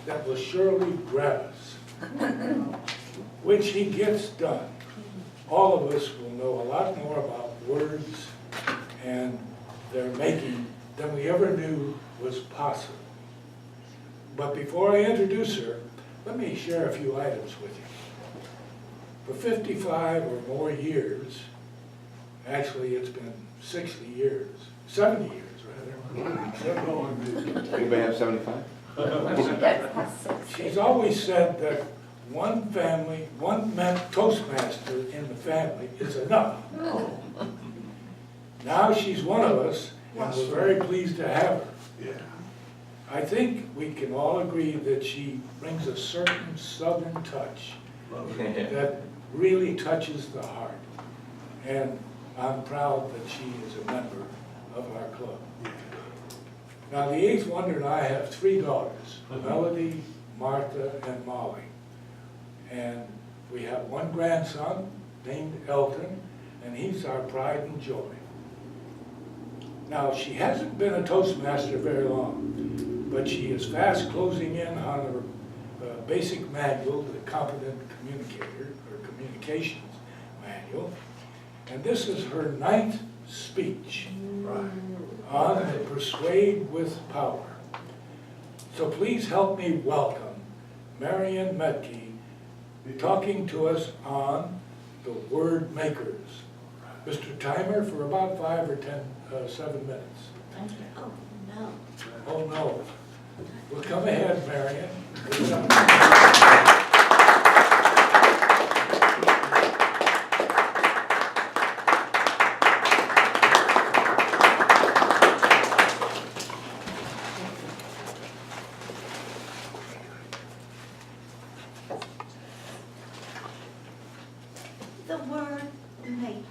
that will surely grab us. When she gets done, all of us will know a lot more about words and their making than we ever knew was possible. But before I introduce her, let me share a few items with you. For 55 or more years, actually it's been 60 years, 70 years rather. Anybody have 75? She's always said that one Toastmaster in the family is enough. Now she's one of us, and we're very pleased to have her. I think we can all agree that she brings a certain southern touch that really touches the heart. And I'm proud that she is a member of our club. Now, the eighth wonder and I have 3 daughters, Melody, Martha, and Molly. And we have 1 grandson named Elton, and he's our pride and joy. Now, she hasn't been a Toastmaster very long, but she is fast closing in on her basic manual, the Competent Communicator, or Communications Manual. And this is her 9th speech on the Persuade with Power. So please help me welcome Marian Metke, talking to us on the word makers. Mr. Timer for about 5 or 7 minutes. Oh, no. Oh, no. Well, come ahead, Marian. The word maker.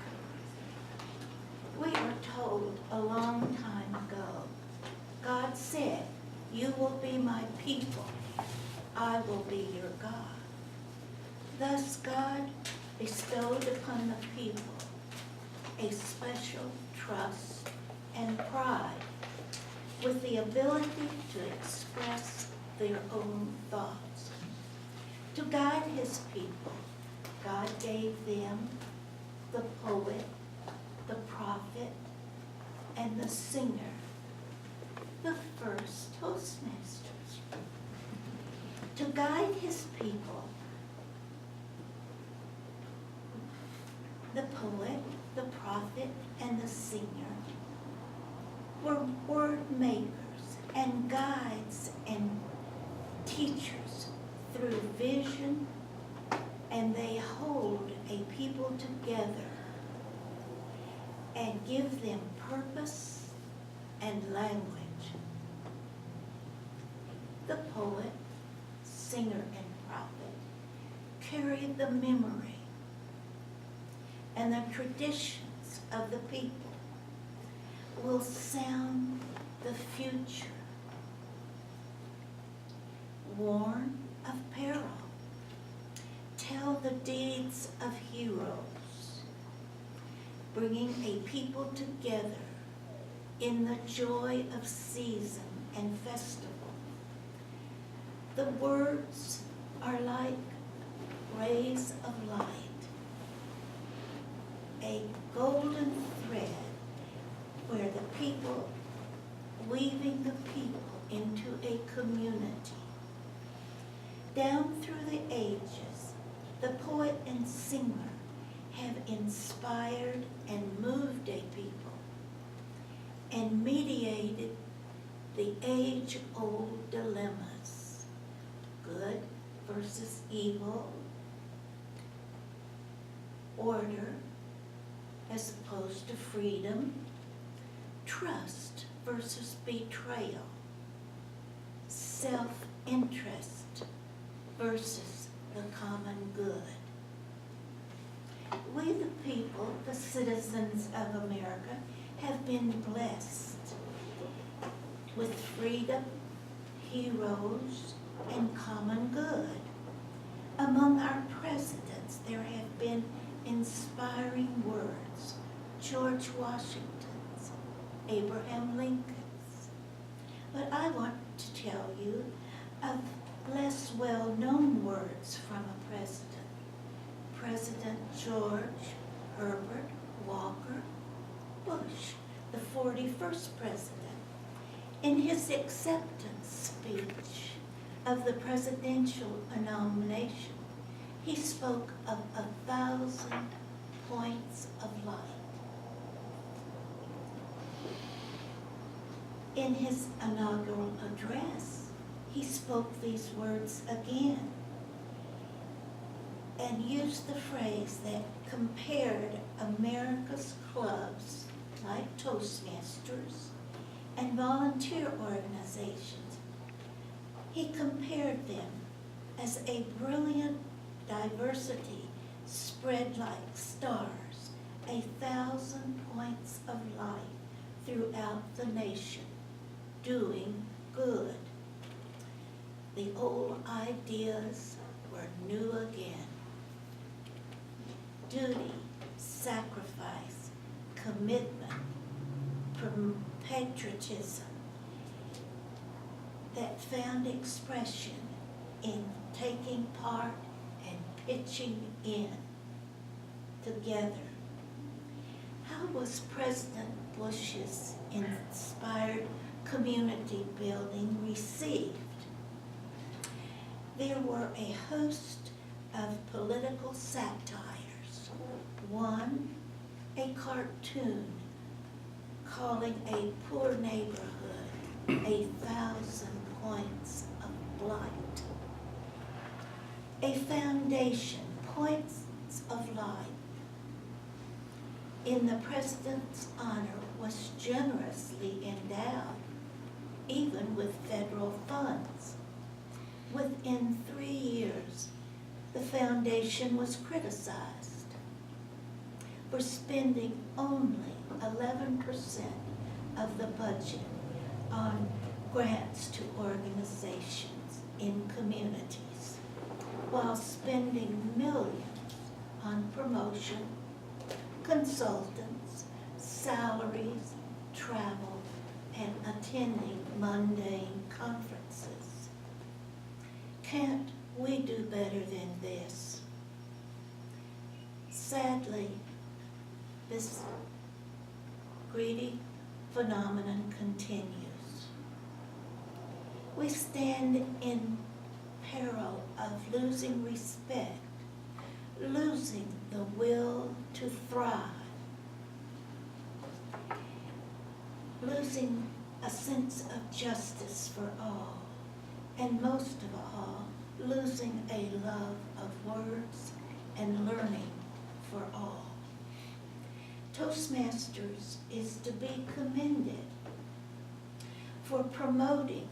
We were told a long time ago, God said, "You will be my people, I will be your God." Thus God bestowed upon the people a special trust and pride with the ability to express their own thoughts. To guide his people, God gave them the poet, the prophet, and the singer, the first Toastmasters. To guide his people, the poet, the prophet, and the singer were word makers and guides and teachers through vision, and they hold a people together and give them purpose and language. The poet, singer, and prophet carry the memory and the traditions of the people, will sound the future, warn of peril, tell the deeds of heroes, bringing a people together in the joy of season and festival. The words are like rays of light, a golden thread where the people, weaving the people into a community. Down through the ages, the poet and singer have inspired and moved a people and mediated the age-old dilemmas, good versus evil, order as opposed to freedom, trust versus betrayal, self-interest versus the common good. We the people, the citizens of America, have been blessed with freedom, heroes, and common good. Among our presidents, there have been inspiring words, George Washington's, Abraham Lincoln's. But I want to tell you of less well-known words from a president. President George Herbert Walker Bush, the 41st president, in his acceptance speech of the presidential nomination, he spoke of 1,000 points of light. In his inaugural address, he spoke these words again and used the phrase that compared America's clubs like Toastmasters and volunteer organizations. He compared them as a brilliant diversity spread like stars, 1,000 points of light throughout the nation, doing good. The old ideas were new again. Duty, sacrifice, commitment, patriotism that found expression in taking part and pitching in together. How was President Bush's inspired community building received? There were a host of political satires. One, a cartoon calling a poor neighborhood 1,000 points of light. A foundation, points of light, in the president's honor was generously endowed, even with federal funds. Within 3 years, the foundation was criticized for spending only 11% of the budget on grants to organizations in communities, while spending millions on promotion, consultants, salaries, travel, and attending mundane conferences. Can't we do better than this? Sadly, this greedy phenomenon continues. We stand in peril of losing respect, losing the will to thrive, losing a sense of justice for all, and most of all, losing a love of words and learning for all. Toastmasters is to be commended for promoting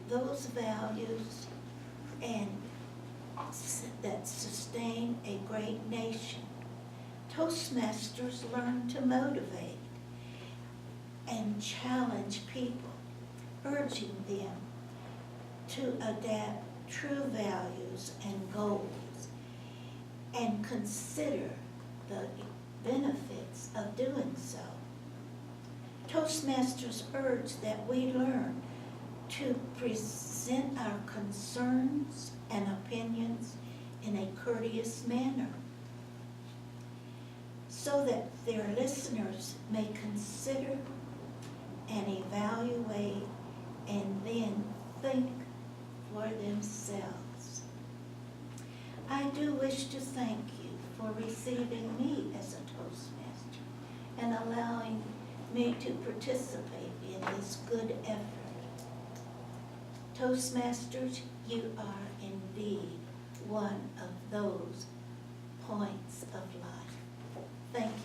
those values and that sustain a great nation. Toastmasters learn to motivate and challenge people, urging them to adapt true values and goals and consider the benefits of doing so. Toastmasters urge that we learn to present our concerns and opinions in a courteous manner so that their listeners may consider and evaluate and then think for themselves. I do wish to thank you for receiving me as a Toastmaster and allowing me to participate in this good effort. Toastmasters, you are indeed one of those points of life. Thank you.